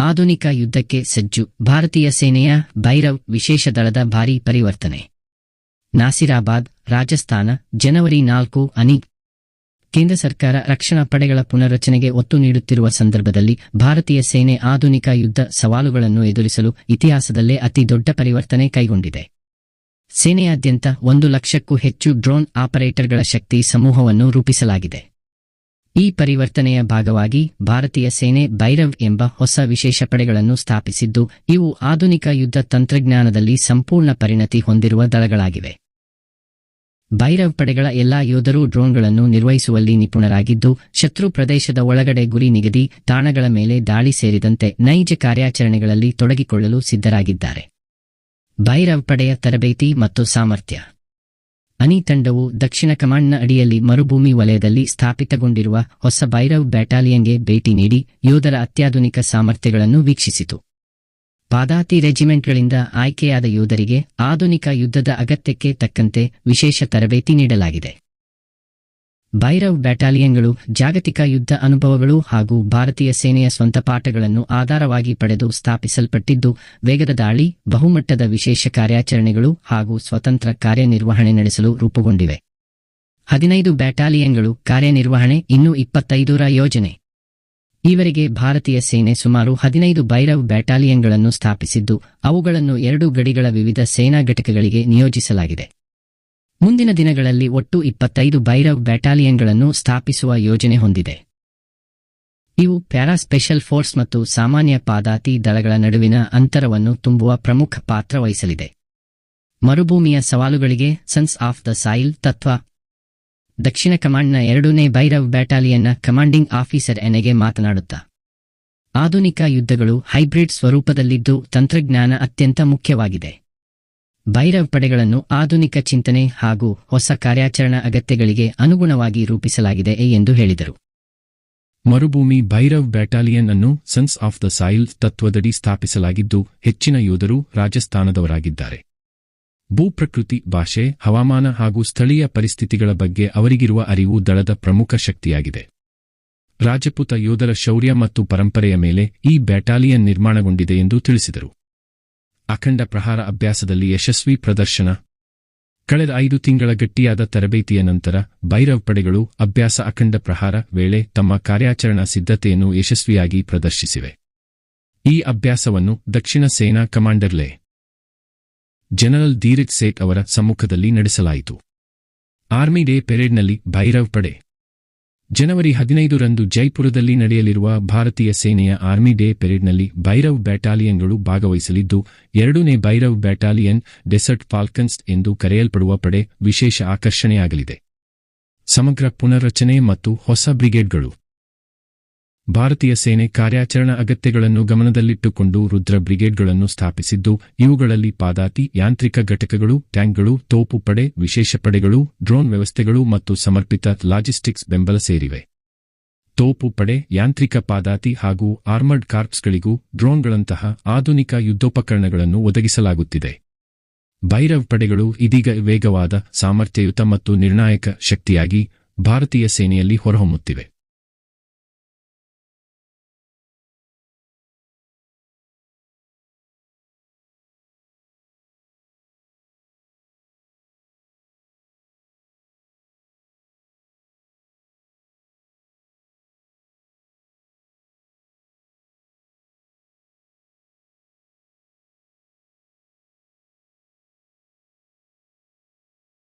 ಆಧುನಿಕ ಯುದ್ಧಕ್ಕೆ ಸಜ್ಜು. ಭಾರತೀಯ ಸೇನೆಯ ಭೈರವ್ ವಿಶೇಷ ದಳದ ಭಾರೀ ಪರಿವರ್ತನೆ. ನಾಸಿರಾಬಾದ್, ರಾಜಸ್ಥಾನ, ಜನವರಿ 4 ಅನಿ. ಕೇಂದ್ರ ಸರ್ಕಾರ ರಕ್ಷಣಾ ಪಡೆಗಳ ಪುನರ್ರಚನೆಗೆ ಒತ್ತು ನೀಡುತ್ತಿರುವ ಸಂದರ್ಭದಲ್ಲಿ ಭಾರತೀಯ ಸೇನೆ ಆಧುನಿಕ ಯುದ್ಧ ಸವಾಲುಗಳನ್ನು ಎದುರಿಸಲು ಇತಿಹಾಸದಲ್ಲೇ ಅತಿ ದೊಡ್ಡ ಪರಿವರ್ತನೆ ಕೈಗೊಂಡಿದೆ. ಸೇನೆಯಾದ್ಯಂತ 1 ಲಕ್ಷಕ್ಕೂ ಹೆಚ್ಚು ಡ್ರೋನ್ ಆಪರೇಟರ್ಗಳ ಶಕ್ತಿ ಸಮೂಹವನ್ನು ರೂಪಿಸಲಾಗಿದೆ. ಈ ಪರಿವರ್ತನೆಯ ಭಾಗವಾಗಿ ಭಾರತೀಯ ಸೇನೆ ಭೈರವ್ ಎಂಬ ಹೊಸ ವಿಶೇಷ ಪಡೆಗಳನ್ನು ಸ್ಥಾಪಿಸಿದ್ದು, ಇವು ಆಧುನಿಕ ಯುದ್ಧ ತಂತ್ರಜ್ಞಾನದಲ್ಲಿ ಸಂಪೂರ್ಣ ಪರಿಣತಿ ಹೊಂದಿರುವ ದಳಗಳಾಗಿವೆ. ಭೈರವ್ ಪಡೆಗಳ ಎಲ್ಲಾ ಯೋಧರು ಡ್ರೋನ್ಗಳನ್ನು ನಿರ್ವಹಿಸುವಲ್ಲಿ ನಿಪುಣರಾಗಿದ್ದು, ಶತ್ರು ಪ್ರದೇಶದ ಒಳಗಡೆ ಗುರಿ ನಿಗದಿ, ತಾಣಗಳ ಮೇಲೆ ದಾಳಿ ಸೇರಿದಂತೆ ನೈಜ ಕಾರ್ಯಾಚರಣೆಗಳಲ್ಲಿ ತೊಡಗಿಕೊಳ್ಳಲು ಸಿದ್ಧರಾಗಿದ್ದಾರೆ. ಭೈರವ್ ಪಡೆಯ ತರಬೇತಿ ಮತ್ತು ಸಾಮರ್ಥ್ಯ. ಅನಿ ತಂಡವು ದಕ್ಷಿಣ ಕಮಾಂಡ್ನ ಅಡಿಯಲ್ಲಿ ಮರುಭೂಮಿ ವಲಯದಲ್ಲಿ ಸ್ಥಾಪಿತಗೊಂಡಿರುವ ಹೊಸ ಭೈರವ್ ಬ್ಯಾಟಾಲಿಯನ್ಗೆ ಭೇಟಿ ನೀಡಿ ಯೋಧರ ಅತ್ಯಾಧುನಿಕ ಸಾಮರ್ಥ್ಯಗಳನ್ನು ವೀಕ್ಷಿಸಿತು. ಪಾದಾತಿ ರೆಜಿಮೆಂಟ್ಗಳಿಂದ ಆಯ್ಕೆಯಾದ ಯೋಧರಿಗೆ ಆಧುನಿಕ ಯುದ್ಧದ ಅಗತ್ಯಕ್ಕೆ ತಕ್ಕಂತೆ ವಿಶೇಷ ತರಬೇತಿ ನೀಡಲಾಗಿದೆ. ಭೈರವ್ ಬ್ಯಾಟಾಲಿಯನ್ಗಳು ಜಾಗತಿಕ ಯುದ್ಧ ಅನುಭವಗಳು ಹಾಗೂ ಭಾರತೀಯ ಸೇನೆಯ ಸ್ವಂತ ಪಾಠಗಳನ್ನು ಆಧಾರವಾಗಿ ಪಡೆದು ಸ್ಥಾಪಿಸಲ್ಪಟ್ಟಿದ್ದು, ವೇಗದ ದಾಳಿ, ಬಹುಮಟ್ಟದ ವಿಶೇಷ ಕಾರ್ಯಾಚರಣೆಗಳು ಹಾಗೂ ಸ್ವತಂತ್ರ ಕಾರ್ಯನಿರ್ವಹಣೆ ನಡೆಸಲು ರೂಪುಗೊಂಡಿವೆ. 15 ಬ್ಯಾಟಾಲಿಯನ್ಗಳು ಕಾರ್ಯನಿರ್ವಹಣೆ, ಇನ್ನೂ 25ರ ಯೋಜನೆ. ಈವರೆಗೆ ಭಾರತೀಯ ಸೇನೆ ಸುಮಾರು 15 ಭೈರವ್ ಬ್ಯಾಟಾಲಿಯನ್ಗಳನ್ನು ಸ್ಥಾಪಿಸಿದ್ದು, ಅವುಗಳನ್ನು 2 ಗಡಿಗಳ ವಿವಿಧ ಸೇನಾ ಘಟಕಗಳಿಗೆ ನಿಯೋಜಿಸಲಾಗಿದೆ. ಮುಂದಿನ ದಿನಗಳಲ್ಲಿ ಒಟ್ಟು 25 ಭೈರವ್ ಬ್ಯಾಟಾಲಿಯನ್ಗಳನ್ನು ಸ್ಥಾಪಿಸುವ ಯೋಜನೆ ಹೊಂದಿದೆ. ಇವು ಪ್ಯಾರಾ ಸ್ಪೆಷಲ್ ಫೋರ್ಸ್ ಮತ್ತು ಸಾಮಾನ್ಯ ಪಾದಾತಿ ದಳಗಳ ನಡುವಿನ ಅಂತರವನ್ನು ತುಂಬುವ ಪ್ರಮುಖ ಪಾತ್ರ ವಹಿಸಲಿದೆ. ಮರುಭೂಮಿಯ ಸವಾಲುಗಳಿಗೆ ಸನ್ಸ್ ಆಫ್ ದ ಸಾಯಿಲ್ ತತ್ವ. ದಕ್ಷಿಣ ಕಮಾಂಡ್ನ 2ನೇ ಭೈರವ್ ಬ್ಯಾಟಾಲಿಯನ್ನ ಕಮಾಂಡಿಂಗ್ ಆಫೀಸರ್ ಎನೆಗೆ ಮಾತನಾಡುತ್ತಾ, ಆಧುನಿಕ ಯುದ್ಧಗಳು ಹೈಬ್ರಿಡ್ ಸ್ವರೂಪದಲ್ಲಿದ್ದು ತಂತ್ರಜ್ಞಾನ ಅತ್ಯಂತ ಮುಖ್ಯವಾಗಿದೆ. ಭೈರವ್ ಪಡೆಗಳನ್ನು ಆಧುನಿಕ ಚಿಂತನೆ ಹಾಗೂ ಹೊಸ ಕಾರ್ಯಾಚರಣಾ ಅಗತ್ಯಗಳಿಗೆ ಅನುಗುಣವಾಗಿ ರೂಪಿಸಲಾಗಿದೆ ಎಂದು ಹೇಳಿದರು. ಮರುಭೂಮಿ ಭೈರವ್ ಬ್ಯಾಟಾಲಿಯನ್ ಅನ್ನು ಸನ್ಸ್ ಆಫ್ ದ ಸಾಯಿಲ್ ತತ್ವದಡಿ ಸ್ಥಾಪಿಸಲಾಗಿದ್ದು, ಹೆಚ್ಚಿನ ಯೋಧರು ರಾಜಸ್ಥಾನದವರಾಗಿದ್ದಾರೆ. ಭೂಪ್ರಕೃತಿ, ಭಾಷೆ, ಹವಾಮಾನ ಹಾಗೂ ಸ್ಥಳೀಯ ಪರಿಸ್ಥಿತಿಗಳ ಬಗ್ಗೆ ಅವರಿಗಿರುವ ಅರಿವು ದಳದ ಪ್ರಮುಖ ಶಕ್ತಿಯಾಗಿದೆ. ರಾಜಪೂತ ಯೋಧರ ಶೌರ್ಯ ಮತ್ತು ಪರಂಪರೆಯ ಮೇಲೆ ಈ ಬ್ಯಾಟಾಲಿಯನ್ ನಿರ್ಮಾಣಗೊಂಡಿದೆ ಎಂದು ತಿಳಿಸಿದರು. ಅಖಂಡ ಪ್ರಹಾರ ಅಭ್ಯಾಸದಲ್ಲಿ ಯಶಸ್ವಿ ಪ್ರದರ್ಶನ. ಕಳೆದ 5 ತಿಂಗಳ ಗಟ್ಟಿಯಾದ ತರಬೇತಿಯ ನಂತರ ಭೈರವ್ ಪಡೆಗಳು ಅಭ್ಯಾಸ ಅಖಂಡ ಪ್ರಹಾರ ವೇಳೆ ತಮ್ಮ ಕಾರ್ಯಾಚರಣಾ ಸಿದ್ಧತೆಯನ್ನು ಯಶಸ್ವಿಯಾಗಿ ಪ್ರದರ್ಶಿಸಿವೆ. ಈ ಅಭ್ಯಾಸವನ್ನು ದಕ್ಷಿಣ ಸೇನಾ ಕಮಾಂಡರ್ ಲೆ ಜನರಲ್ ಧೀರಜ್ ಸೇಠ್ ಅವರ ಸಮ್ಮುಖದಲ್ಲಿ ನಡೆಸಲಾಯಿತು. ಆರ್ಮಿ ಡೇ ಪೆರೇಡ್ನಲ್ಲಿ ಭೈರವ್ ಪಡೆ. ಜನವರಿ 15ರಂದು ಜೈಪುರದಲ್ಲಿ ನಡೆಯಲಿರುವ ಭಾರತೀಯ ಸೇನೆಯ ಆರ್ಮಿ ಡೇ ಪೆರೇಡ್ನಲ್ಲಿ ಭೈರವ್ ಬ್ಯಾಟಾಲಿಯನ್ಗಳು ಭಾಗವಹಿಸಲಿದ್ದು, 2ನೇ ಭೈರವ್ ಬ್ಯಾಟಾಲಿಯನ್, ಡೆಸರ್ಟ್ ಫಾಲ್ಕನ್ಸ್ ಎಂದು ಕರೆಯಲ್ಪಡುವ ಪಡೆ ವಿಶೇಷ ಆಕರ್ಷಣೆಯಾಗಲಿದೆ. ಸಮಗ್ರ ಪುನರ್ರಚನೆ ಮತ್ತು ಹೊಸ ಬ್ರಿಗೇಡ್ಗಳು. ಭಾರತೀಯ ಸೇನೆ ಕಾರ್ಯಾಚರಣಾ ಅಗತ್ಯಗಳನ್ನು ಗಮನದಲ್ಲಿಟ್ಟುಕೊಂಡು ರುದ್ರ ಬ್ರಿಗೇಡ್ಗಳನ್ನು ಸ್ಥಾಪಿಸಿದ್ದು, ಇವುಗಳಲ್ಲಿ ಪಾದಾತಿ, ಯಾಂತ್ರಿಕ ಘಟಕಗಳು, ಟ್ಯಾಂಕ್ಗಳು, ತೋಪು ಪಡೆ, ವಿಶೇಷ ಪಡೆಗಳು, ಡ್ರೋನ್ ವ್ಯವಸ್ಥೆಗಳು ಮತ್ತು ಸಮರ್ಪಿತ ಲಾಜಿಸ್ಟಿಕ್ಸ್ ಬೆಂಬಲ ಸೇರಿವೆ. ತೋಪು ಪಡೆ, ಯಾಂತ್ರಿಕ ಪಾದಾತಿ ಹಾಗೂ ಆರ್ಮರ್ಡ್ ಕಾರ್ಪ್ಸ್ಗಳಿಗೂ ಡ್ರೋನ್ಗಳಂತಹ ಆಧುನಿಕ ಯುದ್ಧೋಪಕರಣಗಳನ್ನು ಒದಗಿಸಲಾಗುತ್ತಿದೆ. ಭೈರವ್ ಪಡೆಗಳು ಇದೀಗ ವೇಗವಾದ, ಸಾಮರ್ಥ್ಯಯುತ ಮತ್ತು ನಿರ್ಣಾಯಕ ಶಕ್ತಿಯಾಗಿ ಭಾರತೀಯ ಸೇನೆಯಲ್ಲಿ ಹೊರಹೊಮ್ಮುತ್ತಿವೆ.